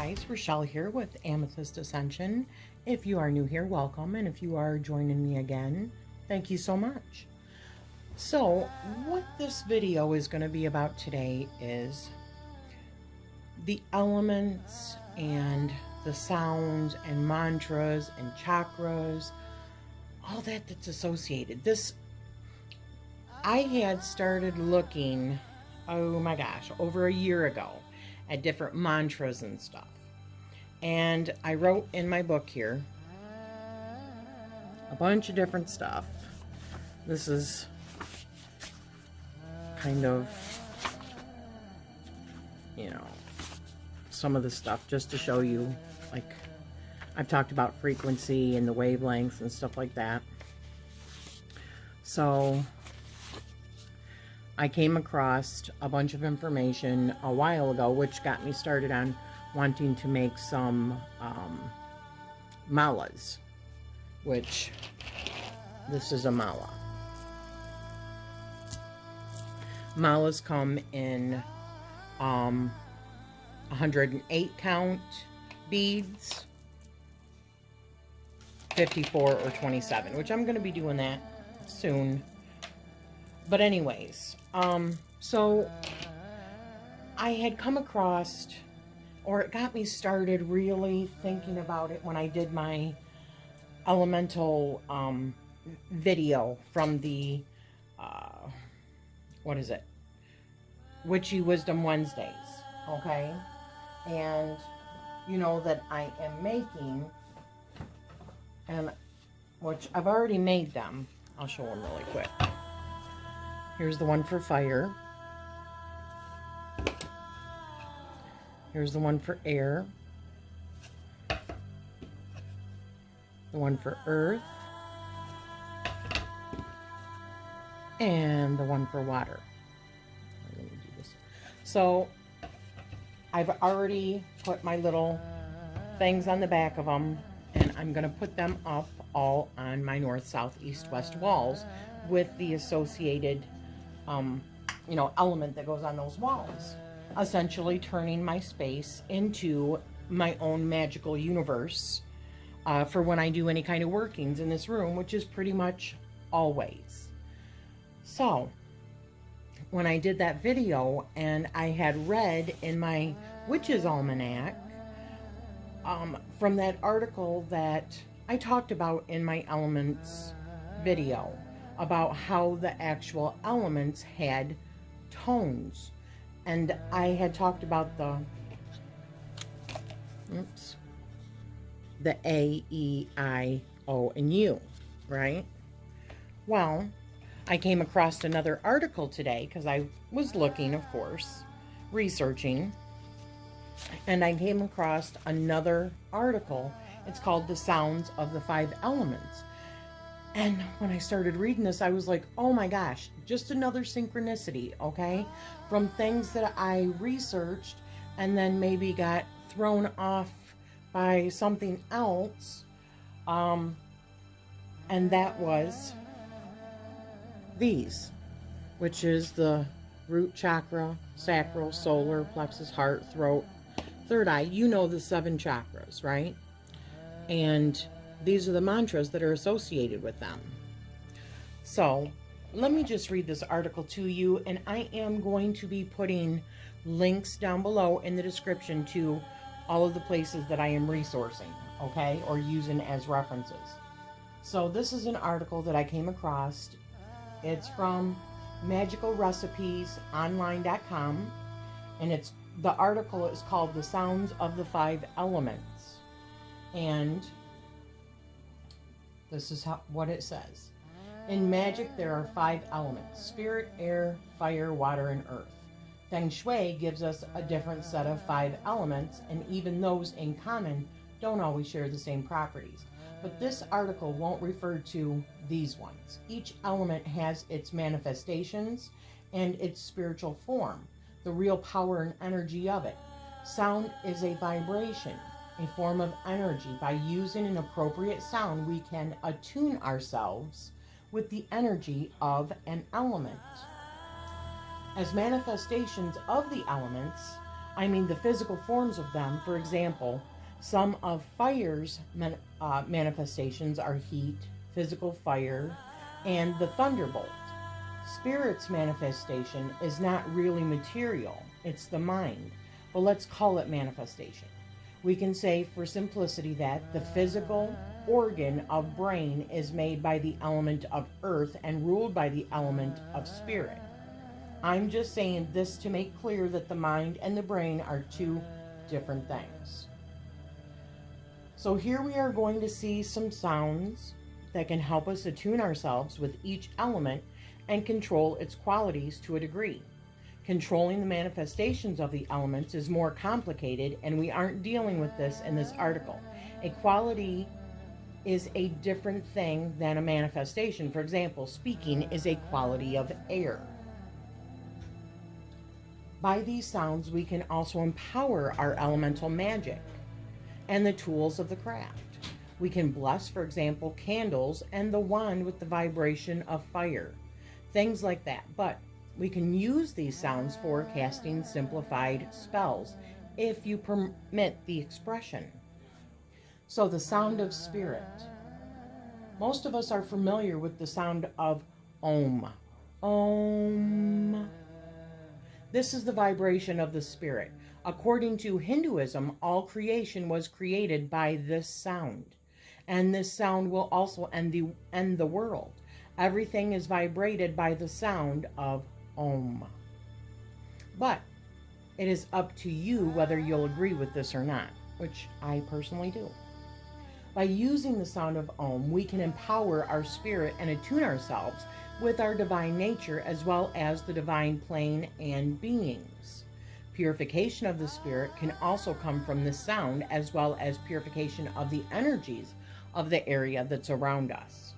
guys, Rachele here with Amethyst Ascension. If you are new here, welcome, and if you are joining me again, thank you so much. So, what this video is going to be about today is the elements and the sounds and mantras and chakras, all that's associated. I had started looking, oh my gosh, over a year ago at different mantras and stuff. And I wrote in my book here a bunch of different stuff. This is kind of, some of the stuff just to show you, like, I've talked about frequency and the wavelengths and stuff like that. So I came across a bunch of information a while ago, which got me started on wanting to make some malas, which this is a mala. Malas come in 108 count beads, 54 or 27, which I'm going to be doing that soon. But anyways, so I had come across, or it got me started really thinking about it when I did my elemental video from the, what is it? Witchy Wisdom Wednesdays, okay? And you know that I am making, and which I've already made them. I'll show them really quick. Here's the one for fire. Here's the one for air. The one for earth. And the one for water. Let me do this. So, I've already put my little things on the back of them, and I'm going to put them up all on my north, south, east, west walls with the associated element that goes on those walls, essentially turning my space into my own magical universe for when I do any kind of workings in this room, which is pretty much always. So when I did that video, and I had read in my Witch's Almanac from that article that I talked about in my elements video, about how the actual elements had tones. And I had talked about the A, E, I, O, and U, right? Well, I came across another article today because I was looking, of course, researching, and I came across another article. It's called The Sounds of the Five Elements. And when I started reading this, I was like, oh my gosh, just another synchronicity, okay? From things that I researched and then maybe got thrown off by something else. And that was these, which is the root chakra, sacral, solar, plexus, heart, throat, third eye. You know the 7 chakras, right? And these are the mantras that are associated with them. So let me just read this article to you, and I am going to be putting links down below in the description to all of the places that I am resourcing, okay, or using as references. So this is an article that I came across. It's from magicalrecipesonline.com, and the article is called The Sounds of the Five Elements. And this is what it says. In magic, there are 5 elements: spirit, air, fire, water, and earth. Feng Shui gives us a different set of 5 elements, and even those in common don't always share the same properties. But this article won't refer to these ones. Each element has its manifestations and its spiritual form, the real power and energy of it. Sound is a vibration, a form of energy. By using an appropriate sound, we can attune ourselves with the energy of an element. As manifestations of the elements, I mean the physical forms of them. For example, some of fire's manifestations are heat, physical fire, and the thunderbolt. Spirit's manifestation is not really material, it's the mind, but let's call it manifestation. We can say for simplicity that the physical organ of brain is made by the element of earth and ruled by the element of spirit. I'm just saying this to make clear that the mind and the brain are two different things. So here we are going to see some sounds that can help us attune ourselves with each element and control its qualities to a degree. Controlling the manifestations of the elements is more complicated, and we aren't dealing with this in this article. A quality is a different thing than a manifestation. For example, speaking is a quality of air. By these sounds, we can also empower our elemental magic and the tools of the craft. We can bless, for example, candles and the wand with the vibration of fire, things like that. But we can use these sounds for casting simplified spells, if you permit the expression. So the sound of spirit. Most of us are familiar with the sound of Om. Om. This is the vibration of the spirit. According to Hinduism, all creation was created by this sound. And this sound will also end the world. Everything is vibrated by the sound of Om. But it is up to you whether you'll agree with this or not, which I personally do. By using the sound of Om, we can empower our spirit and attune ourselves with our divine nature as well as the divine plane and beings. Purification of the spirit can also come from this sound, as well as purification of the energies of the area that's around us.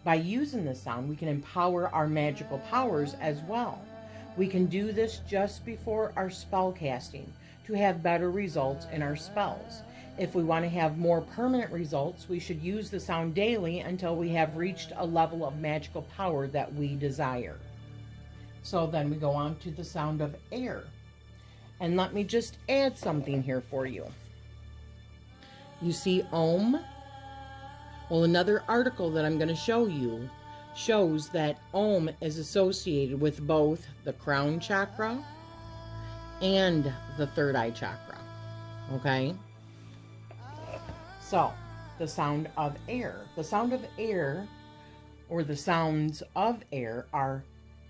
By using this sound, we can empower our magical powers as well. We can do this just before our spell casting to have better results in our spells. If we want to have more permanent results, we should use the sound daily until we have reached a level of magical power that we desire. So then we go on to the sound of air. And let me just add something here for you. You see Om? Well, another article that I'm going to show you shows that Om is associated with both the crown chakra and the third eye chakra. Okay? So, the sound of air. The sound of air, or the sounds of air, are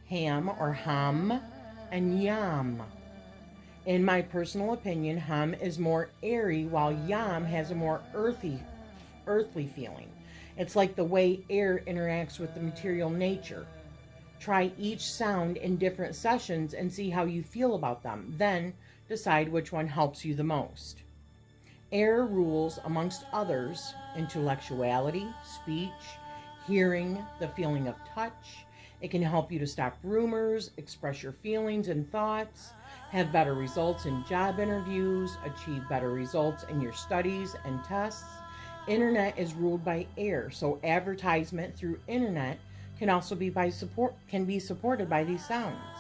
ham or hum and yam. In my personal opinion, hum is more airy, while yam has a more earthly feeling. It's like the way air interacts with the material nature. Try each sound in different sessions and see how you feel about them. Then decide which one helps you the most. Air rules, amongst others, intellectuality, speech, hearing, the feeling of touch. It can help you to stop rumors, express your feelings and thoughts, have better results in job interviews, achieve better results in your studies and tests. Internet is ruled by air, so advertisement through internet can also be supported by these sounds,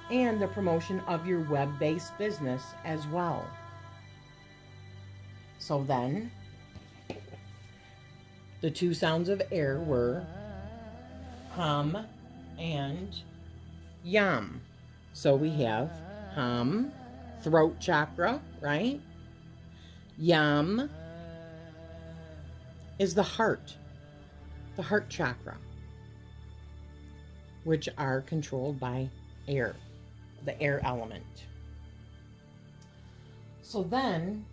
and the promotion of your web-based business as well. So then, the two sounds of air were hum and yam. So we have hum, throat chakra, right? Yam is the heart chakra, which are controlled by air, the air element. So then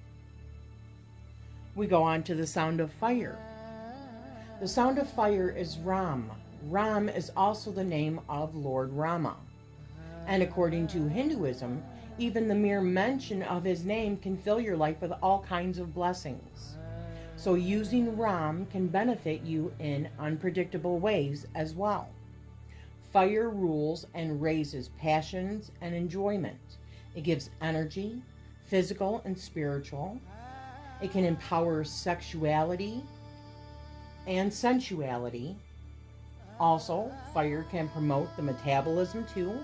we go on to the sound of fire. The sound of fire is Ram. Ram is also the name of Lord Rama. And according to Hinduism, even the mere mention of his name can fill your life with all kinds of blessings. So using Ram can benefit you in unpredictable ways as well. Fire rules and raises passions and enjoyment. It gives energy, physical and spiritual. It can empower sexuality and sensuality. Also, fire can promote the metabolism too.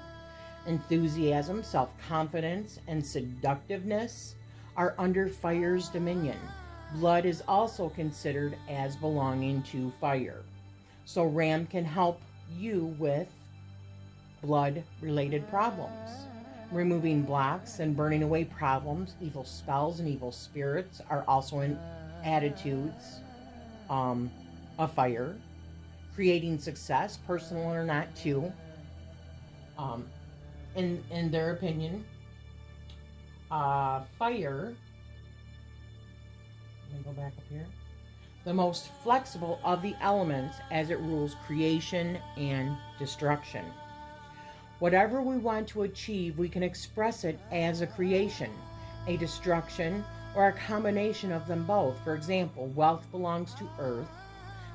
Enthusiasm, self-confidence, and seductiveness are under fire's dominion. Blood is also considered as belonging to fire. So Ram can help you with blood-related problems. Removing blocks and burning away problems, evil spells and evil spirits are also in attitudes of fire. Creating success, personal or not, too. In their opinion, fire, let me go back up here, the most flexible of the elements as it rules creation and destruction. Whatever we want to achieve, we can express it as a creation, a destruction, or a combination of them both. For example, wealth belongs to earth.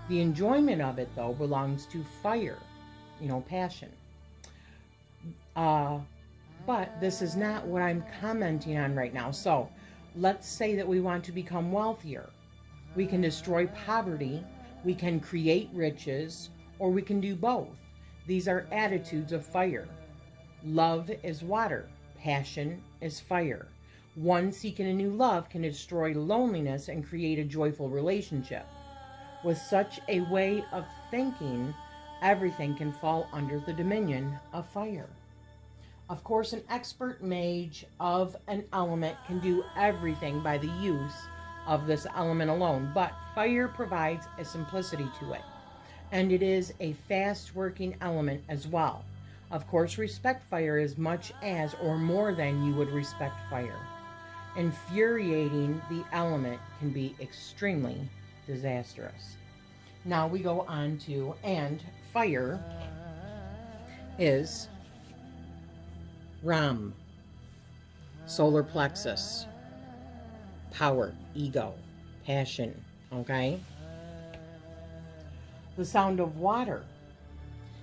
The enjoyment of it, though, belongs to fire, passion. But this is not what I'm commenting on right now. So let's say that we want to become wealthier. We can destroy poverty, we can create riches, or we can do both. These are attitudes of fire. Love is water. Passion is fire. One seeking a new love can destroy loneliness and create a joyful relationship. With such a way of thinking, everything can fall under the dominion of fire. Of course, an expert mage of an element can do everything by the use of this element alone, but fire provides a simplicity to it, and it is a fast-working element as well. Of course, respect fire as much as or more than you would respect fire. Infuriating the element can be extremely disastrous. Now we go on to, and fire is Ram, solar plexus, power, ego, passion, okay? The sound of water.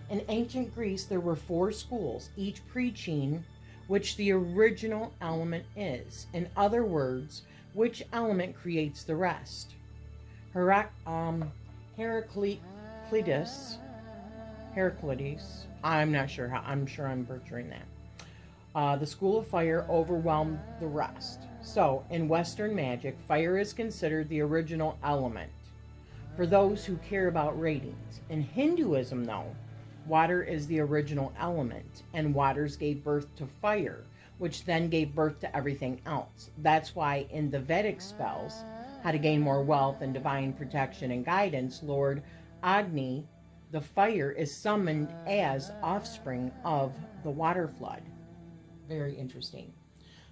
In ancient Greece, there were 4 schools, each preaching which the original element is. In other words, which element creates the rest. Heraclitus, I'm sure I'm butchering that. The school of fire overwhelmed the rest. So, in Western magic, fire is considered the original element for those who care about ratings. In Hinduism, though, water is the original element, and waters gave birth to fire, which then gave birth to everything else. That's why in the Vedic spells, how to gain more wealth and divine protection and guidance, Lord Agni, the fire, is summoned as offspring of the water flood. Very interesting.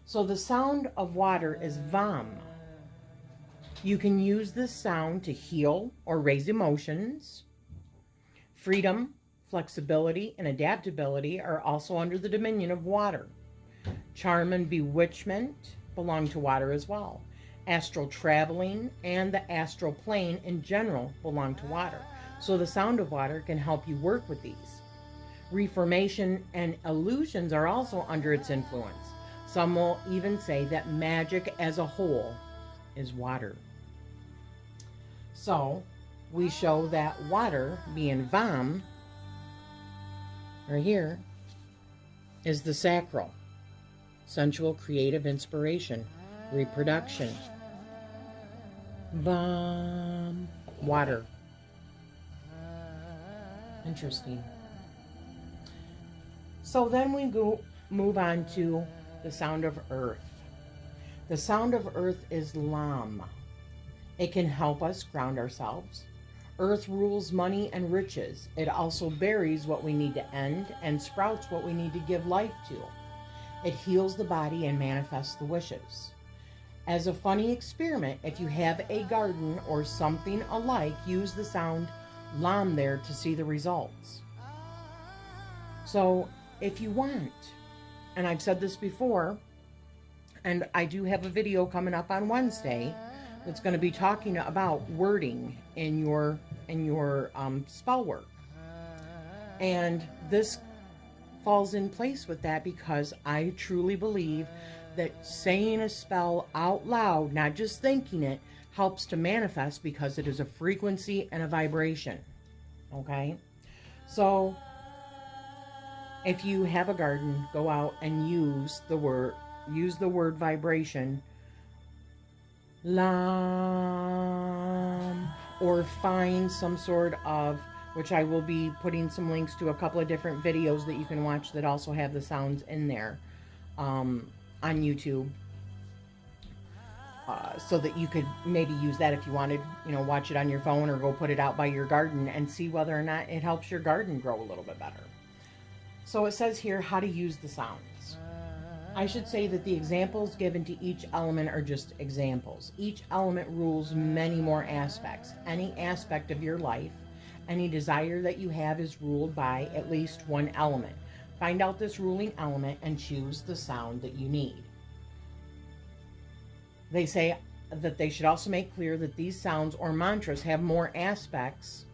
So the sound of water is Vam. You can use this sound to heal or raise emotions. Freedom, flexibility, and adaptability are also under the dominion of water. Charm and bewitchment belong to water as well. Astral traveling and the astral plane in general belong to water. So the sound of water can help you work with these. Reformation and illusions are also under its influence. Some will even say that magic as a whole is water. So we show that water, being Vam, right here, is the sacral, sensual, creative inspiration, reproduction. Vam, water. Interesting. So then we move on to the sound of earth. The sound of earth is Lam. It can help us ground ourselves. Earth rules money and riches. It also buries what we need to end and sprouts what we need to give life to. It heals the body and manifests the wishes. As a funny experiment, if you have a garden or something alike, use the sound Lam there to see the results. So if you want, and I've said this before, and I do have a video coming up on Wednesday that's going to be talking about wording in your spell work. And this falls in place with that because I truly believe that saying a spell out loud, not just thinking it, helps to manifest because it is a frequency and a vibration. Okay? So If you have a garden, go out and use the word vibration, Lam, or find some sort of, which I will be putting some links to a couple of different videos that you can watch that also have the sounds in there on YouTube. So that you could maybe use that if you wanted, watch it on your phone or go put it out by your garden and see whether or not it helps your garden grow a little bit better. So it says here how to use the sounds. I should say that the examples given to each element are just examples. Each element rules many more aspects. Any aspect of your life, any desire that you have is ruled by at least one element. Find out this ruling element and choose the sound that you need. They say that they should also make clear that these sounds or mantras have more aspects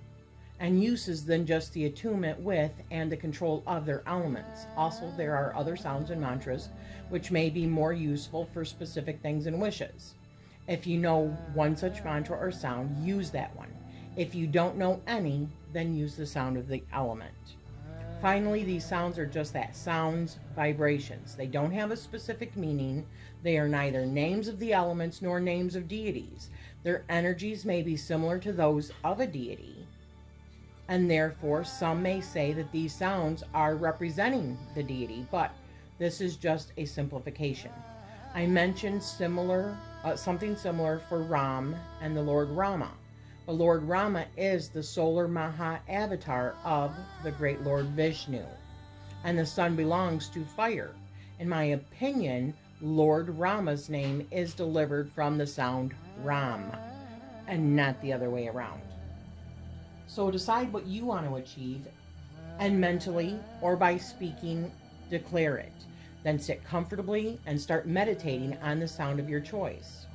and uses than just the attunement with and the control of their elements. Also, there are other sounds and mantras which may be more useful for specific things and wishes. If you know one such mantra or sound, use that one. If you don't know any, then use the sound of the element. Finally, these sounds are just that, sounds, vibrations. They don't have a specific meaning. They are neither names of the elements nor names of deities. Their energies may be similar to those of a deity, and therefore some may say that these sounds are representing the deity, but this is just a simplification. I mentioned something similar for Ram and the Lord Rama. The Lord Rama is the solar Maha avatar of the great Lord Vishnu, and the sun belongs to fire. In my opinion, Lord Rama's name is delivered from the sound Ram, and not the other way around. So decide what you want to achieve, and mentally or by speaking, declare it. Then sit comfortably and start meditating on the sound of your choice.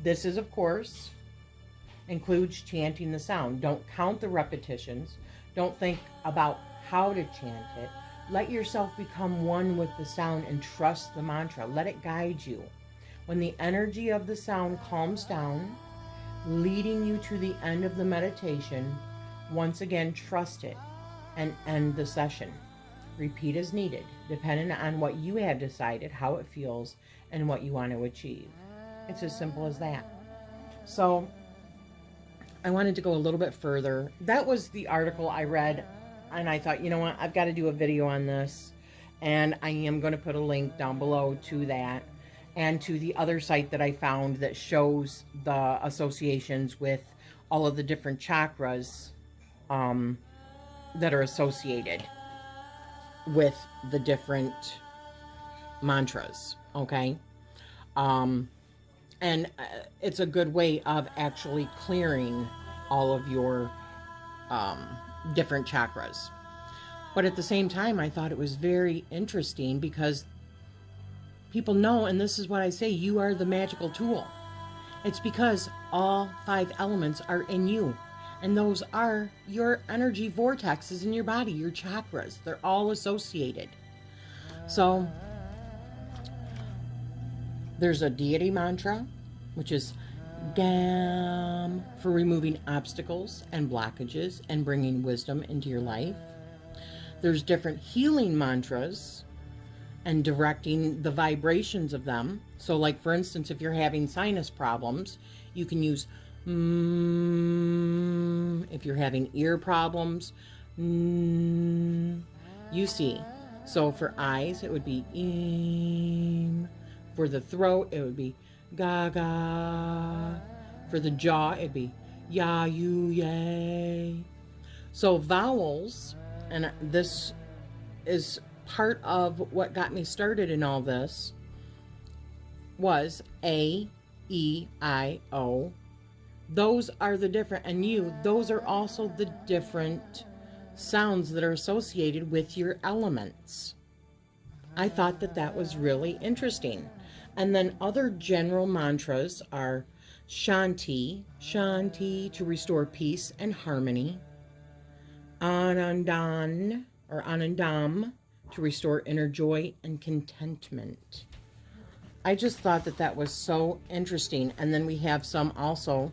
This is, of course, includes chanting the sound. Don't count the repetitions. Don't think about how to chant it. Let yourself become one with the sound and trust the mantra. Let it guide you. When the energy of the sound calms down, leading you to the end of the meditation, once again, trust it and end the session. Repeat as needed, depending on what you have decided, how it feels, and what you want to achieve. It's as simple as that. So I wanted to go a little bit further. That was the article I read, and I thought, you know what, I've got to do a video on this, and I am going to put a link down below to that and to the other site that I found that shows the associations with all of the different chakras that are associated with the different mantras, okay? And it's a good way of actually clearing all of your different chakras. But at the same time, I thought it was very interesting because people know, and this is what I say, you are the magical tool. It's because all 5 elements are in you. And those are your energy vortexes in your body, your chakras. They're all associated. So there's a deity mantra, which is Gam, for removing obstacles and blockages and bringing wisdom into your life. There's different healing mantras and directing the vibrations of them. So like, for instance, if you're having sinus problems, you can use if you're having ear problems, you see. So for eyes, it would be for the throat, it would be Gaga. For the jaw, it'd be Ya, You, Yay. So vowels, and this is part of what got me started in all this, was A, E, I, O. Those are the different, and U, those are also the different sounds that are associated with your elements. I thought that that was really interesting. And then other general mantras are Shanti, Shanti, to restore peace and harmony. Anandan, or Anandam, to restore inner joy and contentment. I just thought that that was so interesting. And then we have some also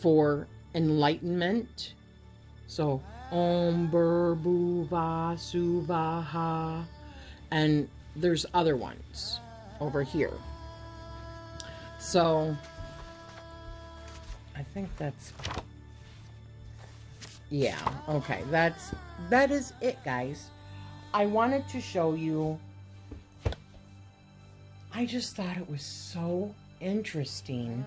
for enlightenment. So Om Burbuva Suvaha. And there's other ones over here. So I think that's, yeah, okay, that is it, guys. I wanted to show you, I just thought it was so interesting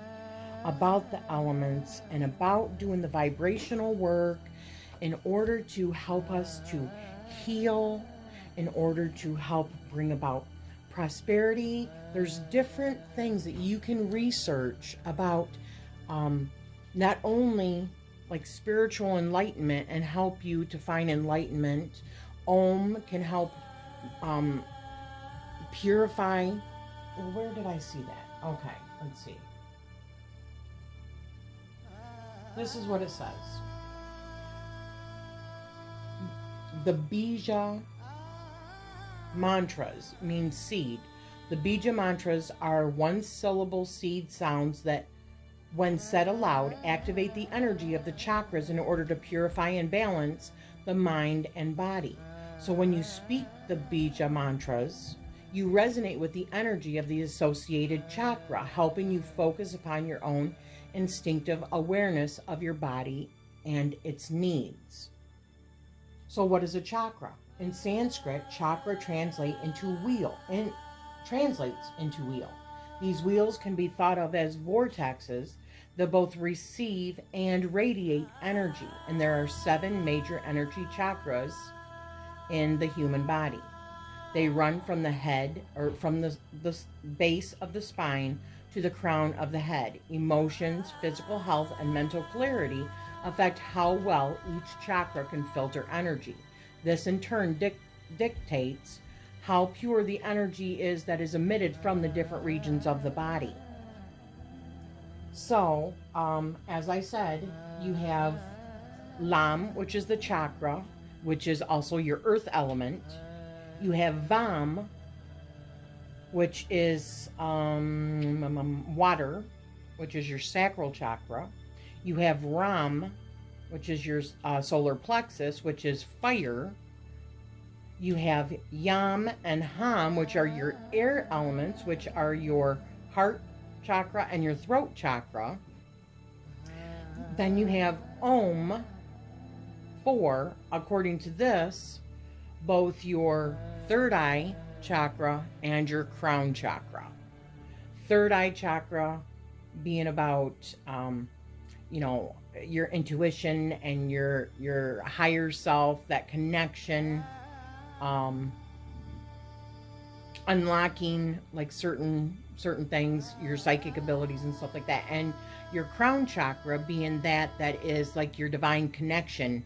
about the elements and about doing the vibrational work in order to help us to heal, in order to help bring about prosperity. There's different things that you can research about, not only like spiritual enlightenment and help you to find enlightenment. Om can help purify. Where did I see that? Okay, let's see. This is what it says. The Bija Mantras means seed. The Bija Mantras are one-syllable seed sounds that, when said aloud, activate the energy of the chakras in order to purify and balance the mind and body. So when you speak the Bija Mantras, you resonate with the energy of the associated chakra, helping you focus upon your own instinctive awareness of your body and its needs. So what is a chakra? In Sanskrit, chakra translates into wheel. These wheels can be thought of as vortexes that both receive and radiate energy. And there are 7 major energy chakras in the human body. They run from the head, or from the base of the spine to the crown of the head. Emotions, physical health, and mental clarity affect how well each chakra can filter energy. This in turn dictates how pure the energy is that is emitted from the different regions of the body. So, as I said, you have Lam, which is the chakra, which is also your earth element. You have Vam, which is water, which is your sacral chakra. You have Ram, which is your solar plexus, which is fire. You have Yam and Ham, which are your air elements, which are your heart chakra and your throat chakra. Then you have Om, 4, according to this, both your third eye chakra and your crown chakra. Third eye chakra being about, your intuition and your higher self, that connection, unlocking like certain things, your psychic abilities and stuff like that. And your crown chakra being that is like your divine connection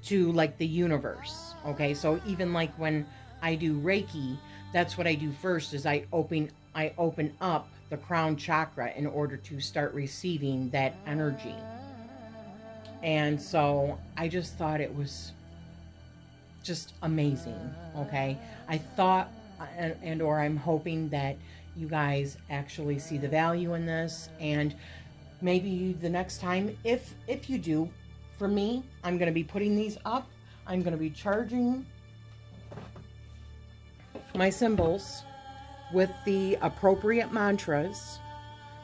to like the universe. Okay, so even like when I do Reiki, that's what I do first, is I open up the crown chakra in order to start receiving that energy. And so I just thought it was just amazing. Okay, I thought or I'm hoping that you guys actually see the value in this, and maybe the next time, if you do, for me, I'm going to be putting these up. I'm going to be charging my symbols with the appropriate mantras,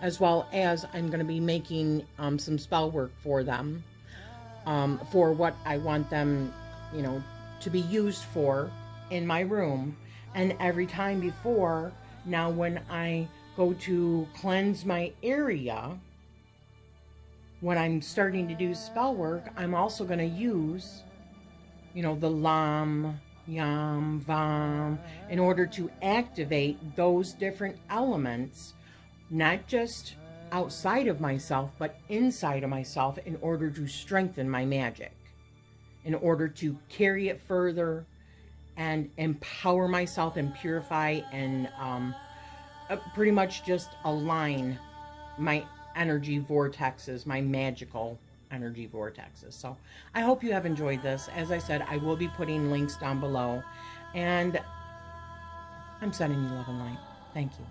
as well as I'm going to be making some spell work for them, for what I want them, to be used for in my room. And every time before, now when I go to cleanse my area, when I'm starting to do spell work, I'm also going to use, the Lam, Yam, Vam, in order to activate those different elements, not just outside of myself, but inside of myself, in order to strengthen my magic, in order to carry it further and empower myself and purify and pretty much just align my energy vortexes, my magical energy vortexes. So I hope you have enjoyed this. As I said, I will be putting links down below, and I'm sending you love and light. Thank you.